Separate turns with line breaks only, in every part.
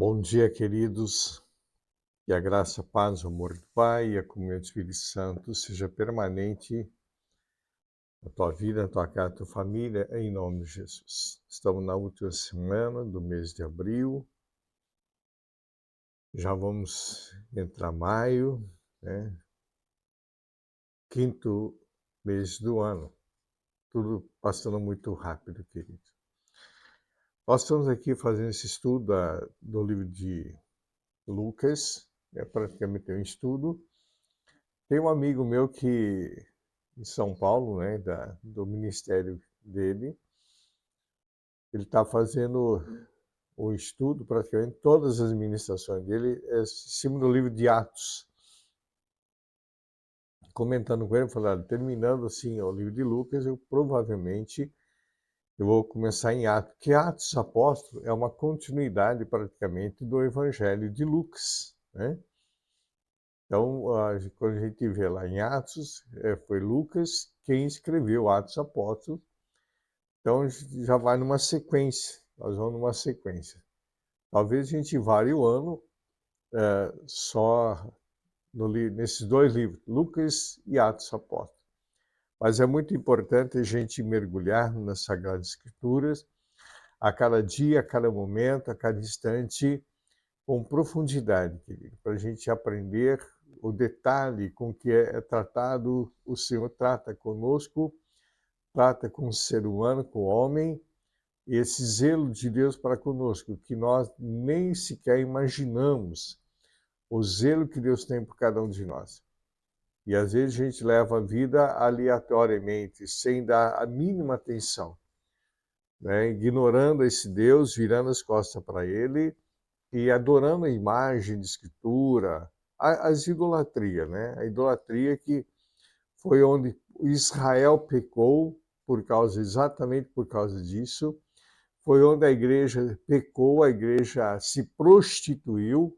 Bom dia, queridos. Que a graça, a paz, o amor do Pai e a comunhão do Espírito Santo seja permanente na tua vida, na tua casa, na tua família, em nome de Jesus. Estamos na última semana do mês de abril, já vamos entrar maio, né? Quinto mês do ano. Tudo passando muito rápido, querido. Nós estamos aqui fazendo esse estudo do livro de Lucas, é praticamente um estudo. Tem um amigo meu que, em São Paulo, né, do ministério dele, ele está fazendo o estudo, praticamente todas as ministrações dele, em cima do livro de Atos. Comentando com ele, falando, terminando assim o livro de Lucas, eu vou começar em Atos, que Atos Apóstolo é uma continuidade praticamente do Evangelho de Lucas, né? Então, quando a gente vê lá em Atos, foi Lucas quem escreveu Atos Apóstolos. Então, já vai numa sequência. Nós vamos numa sequência. Talvez a gente varie o ano só nesses dois livros, Lucas e Atos Apóstolos. Mas é muito importante a gente mergulhar nas Sagradas Escrituras a cada dia, a cada momento, a cada instante, com profundidade, querido, para a gente aprender o detalhe com que é tratado, o Senhor trata conosco, trata com o ser humano, com o homem, e esse zelo de Deus para conosco, que nós nem sequer imaginamos o zelo que Deus tem por cada um de nós. E às vezes a gente leva a vida aleatoriamente, sem dar a mínima atenção, né? Ignorando esse Deus, virando as costas para ele, e adorando a imagem de escritura, as idolatrias, né? A idolatria que foi onde Israel pecou exatamente por causa disso, foi onde a igreja pecou, a igreja se prostituiu,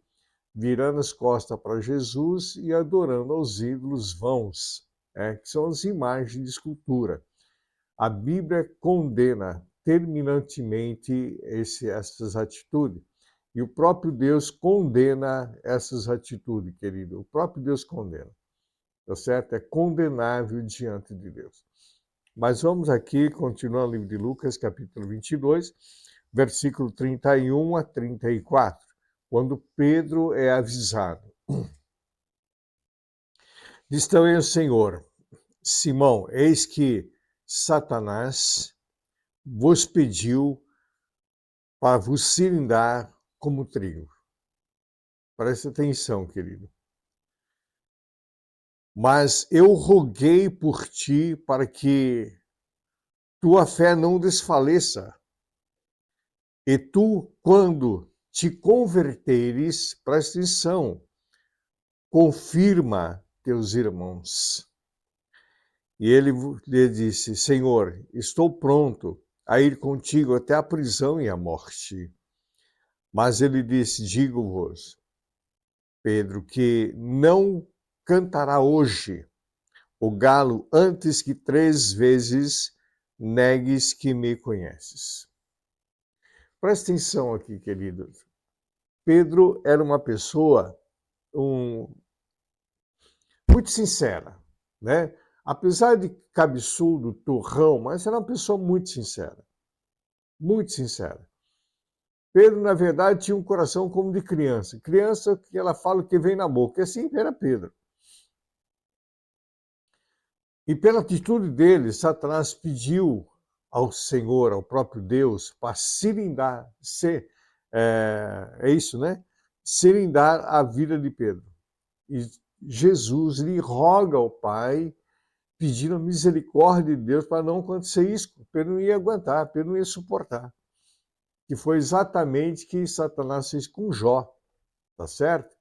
virando as costas para Jesus e adorando aos ídolos vãos, que são as imagens de escultura. A Bíblia condena terminantemente essas atitudes. E o próprio Deus condena essas atitudes, querido. O próprio Deus condena. Tá certo? É condenável diante de Deus. Mas vamos aqui, continuar o livro de Lucas, capítulo 22, versículo 31 a 34, quando Pedro é avisado. Diz também o Senhor, Simão, eis que Satanás vos pediu para vos cilindrar como trigo. Preste atenção, querido. Mas eu roguei por ti para que tua fé não desfaleça. E tu, quando te converteres, presta atenção, confirma teus irmãos. E ele lhe disse, Senhor, estou pronto a ir contigo até a prisão e a morte. Mas ele disse, digo-vos, Pedro, que não cantará hoje o galo antes que 3 vezes negues que me conheces. Presta atenção aqui, queridos. Pedro era uma pessoa muito sincera, né? Apesar de cabeçudo, turrão, mas era uma pessoa muito sincera. Muito sincera. Pedro, na verdade, tinha um coração como de criança. Criança que ela fala o que vem na boca. E assim era Pedro. E pela atitude dele, Satanás pediu ao Senhor, ao próprio Deus, para cilindrar, é isso, né? Cilindrar a vida de Pedro. E Jesus lhe roga ao Pai, pedindo a misericórdia de Deus para não acontecer isso. Pedro não ia aguentar, Pedro não ia suportar. Que foi exatamente o que Satanás fez com Jó, tá certo?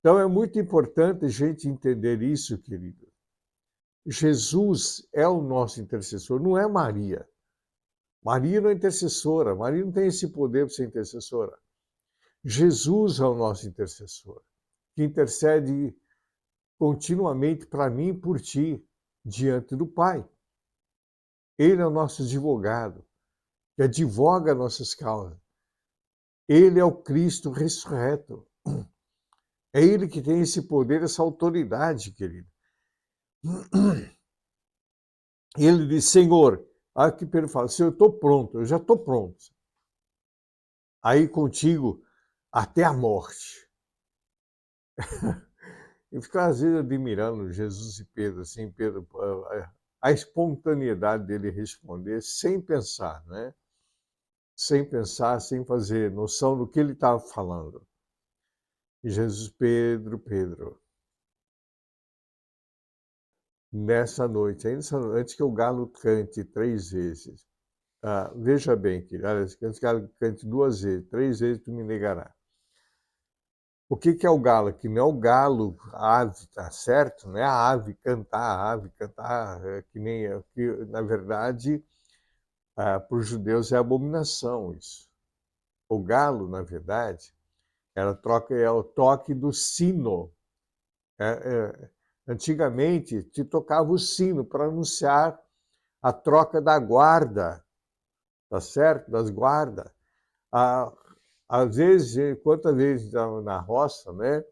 Então é muito importante a gente entender isso, querido. Jesus é o nosso intercessor, não é Maria. Maria não é intercessora, Maria não tem esse poder para ser intercessora. Jesus é o nosso intercessor, que intercede continuamente para mim e por ti, diante do Pai. Ele é o nosso advogado, que advoga nossas causas. Ele é o Cristo ressurreto. É ele que tem esse poder, essa autoridade, querido. Ele diz, Senhor, aqui Pedro fala, Senhor, eu estou pronto, eu já estou pronto. Aí contigo até a morte. Eu fico às vezes admirando Jesus e Pedro, assim, Pedro, a espontaneidade dele responder sem pensar, né? Sem pensar, sem fazer noção do que ele estava falando. E Jesus, Pedro, Pedro, nessa noite, antes que o galo cante 3 vezes, veja bem, querido, antes que o galo cante 2 vezes, 3 vezes tu me negará. O que é o galo? Que não é o galo, a ave, tá certo? Não é a ave cantar, que nem, que, na verdade, para os judeus é abominação isso. O galo, na verdade, é o toque do sino. Antigamente, te tocava o sino para anunciar a troca da guarda, tá certo? Das guardas. Ah, às vezes, quantas vezes na roça, né?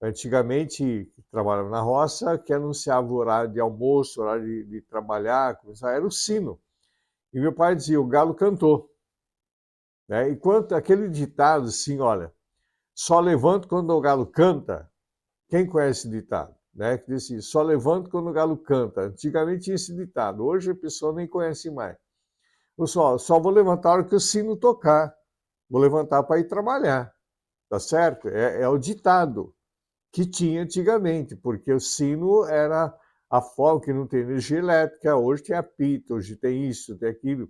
Antigamente, trabalhava na roça, que anunciava o horário de almoço, horário de trabalhar, era o sino. E meu pai dizia, o galo cantou. Né? Enquanto aquele ditado assim, olha, só levanto quando o galo canta. Quem conhece esse ditado? Né? Que diz assim, só levanto quando o galo canta. Antigamente tinha esse ditado, hoje a pessoa nem conhece mais. Eu só vou levantar a hora que o sino tocar. Vou levantar para ir trabalhar. Tá certo? É o ditado que tinha antigamente, porque o sino era a forma que não tem energia elétrica, hoje tem apito, hoje tem isso, tem aquilo.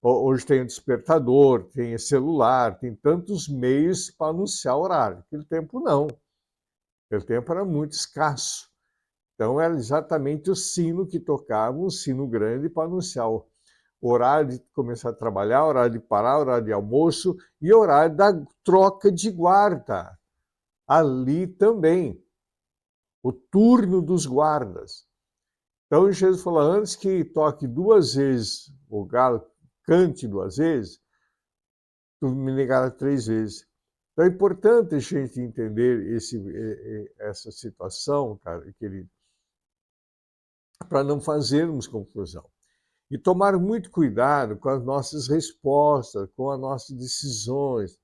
Hoje tem o despertador, tem celular, tem tantos meios para anunciar o horário. Naquele tempo não. Naquele tempo era muito escasso. Então era exatamente o sino que tocava, um sino grande para anunciar o horário de começar a trabalhar, horário de parar, horário de almoço e horário da troca de guarda. Ali também, o turno dos guardas. Então Jesus falou, antes que toque 2 vezes o galo, cante 2 vezes, tu me negará 3 vezes. Então é importante a gente entender essa situação, cara, querido, para não fazermos confusão. E tomar muito cuidado com as nossas respostas, com as nossas decisões.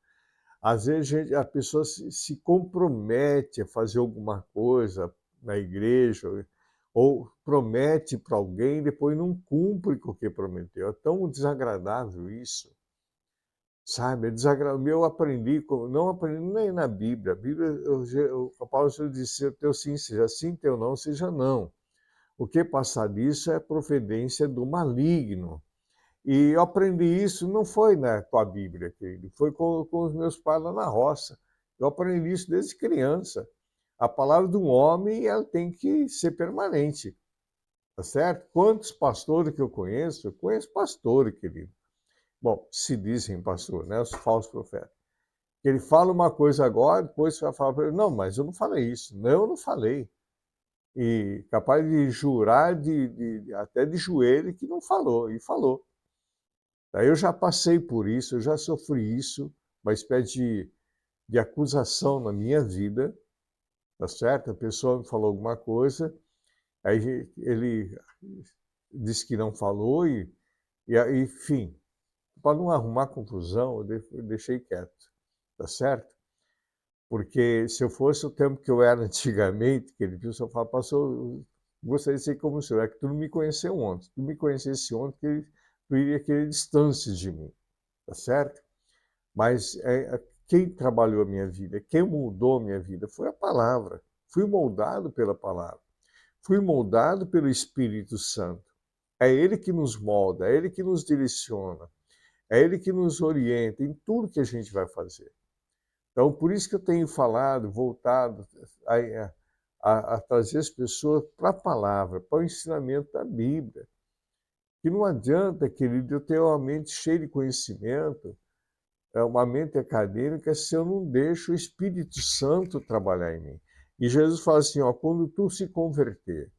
Às vezes a pessoa se compromete a fazer alguma coisa na igreja, ou promete para alguém e depois não cumpre com o que prometeu. É tão desagradável isso. Sabe, é desagradável. Eu aprendi, não aprendi nem na Bíblia. A Bíblia, o Paulo disse, teu sim seja sim, teu não seja não. O que passar disso é providência do maligno. E eu aprendi isso, não foi com a Bíblia, querido, foi com os meus pais lá na roça. Eu aprendi isso desde criança. A palavra de um homem, ela tem que ser permanente, tá certo? Quantos pastores que eu conheço? Eu conheço pastores, querido. Bom, se dizem pastor, né? Os falsos profetas. Ele fala uma coisa agora, depois você vai falar para ele, não, mas eu não falei isso. Não, eu não falei. E capaz de jurar até de joelho que não falou, e falou. Daí eu já passei por isso, eu já sofri isso, uma espécie de acusação na minha vida, tá certo? A pessoa me falou alguma coisa, aí ele disse que não falou, enfim, para não arrumar confusão, eu deixei quieto, tá certo? Porque se eu fosse o tempo que eu era antigamente, que ele viu, só falava, pastor, eu gostaria de ser como o senhor, é que tu não me conheceu ontem, se tu me conhecesse ontem, tu iria querer distância de mim, tá certo? Mas quem trabalhou a minha vida, quem moldou a minha vida foi a palavra. Fui moldado pela palavra. Fui moldado pelo Espírito Santo. É Ele que nos molda, é Ele que nos direciona, é Ele que nos orienta em tudo que a gente vai fazer. Então, por isso que eu tenho falado, voltado a trazer as pessoas para a palavra, para o ensinamento da Bíblia. Que não adianta, querido, eu ter uma mente cheia de conhecimento, uma mente acadêmica, se eu não deixo o Espírito Santo trabalhar em mim. E Jesus fala assim, ó, quando tu se converter,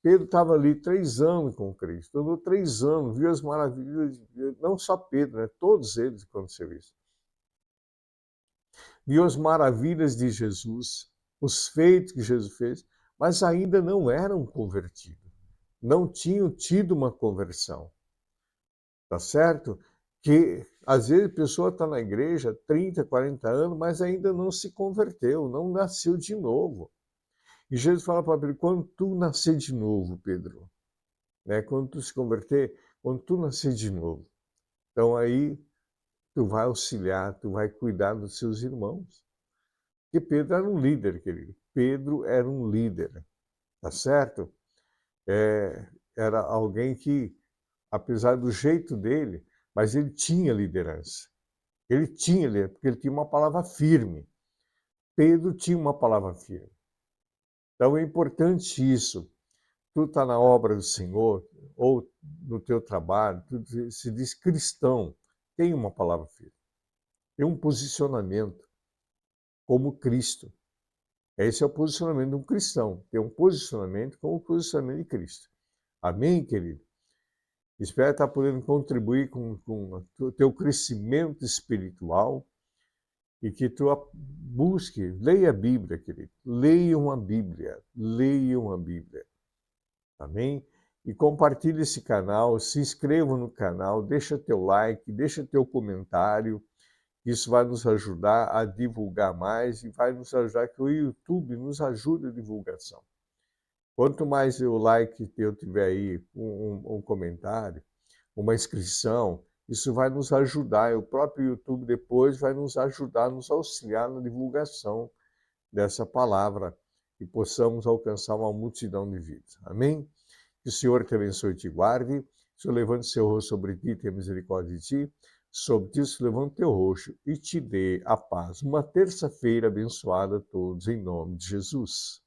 Pedro estava ali 3 anos com Cristo, andou 3 anos, viu as maravilhas, não só Pedro, né? Todos eles aconteceu isso. viu as maravilhas de Jesus, os feitos que Jesus fez, mas ainda não eram convertidos, não tinham tido uma conversão, tá certo? Que às vezes a pessoa está na igreja 30, 40 anos, mas ainda não se converteu, não nasceu de novo. E Jesus fala para Pedro, quando tu nascer de novo, Pedro, né? Quando tu se converter, quando tu nascer de novo, então aí tu vai auxiliar, tu vai cuidar dos seus irmãos. Porque Pedro era um líder, querido. Pedro era um líder, tá certo? Era alguém que, apesar do jeito dele, mas ele tinha liderança. Ele tinha, porque ele tinha uma palavra firme. Pedro tinha uma palavra firme. Então é importante isso. Tu está na obra do Senhor, ou no teu trabalho, tu se diz cristão, tem uma palavra firme. Tem um posicionamento como Cristo. Esse é o posicionamento de um cristão. Ter um posicionamento como o posicionamento de Cristo. Amém, querido? Espero estar podendo contribuir com o teu crescimento espiritual e que tu busque, leia a Bíblia, querido. Leia uma Bíblia. Leia uma Bíblia. Amém? E compartilhe esse canal, se inscreva no canal, deixa teu like, deixa teu comentário. Isso vai nos ajudar a divulgar mais e vai nos ajudar que o YouTube nos ajude a divulgação. Quanto mais o like eu tiver aí, um comentário, uma inscrição, isso vai nos ajudar. E o próprio YouTube depois vai nos ajudar, nos auxiliar na divulgação dessa palavra e possamos alcançar uma multidão de vidas. Amém? Que o Senhor te abençoe e te guarde. O Senhor levante seu rosto sobre ti, tenha misericórdia de ti. Sobre ti se levante teu rosto e te dê a paz. Uma terça-feira abençoada a todos, em nome de Jesus.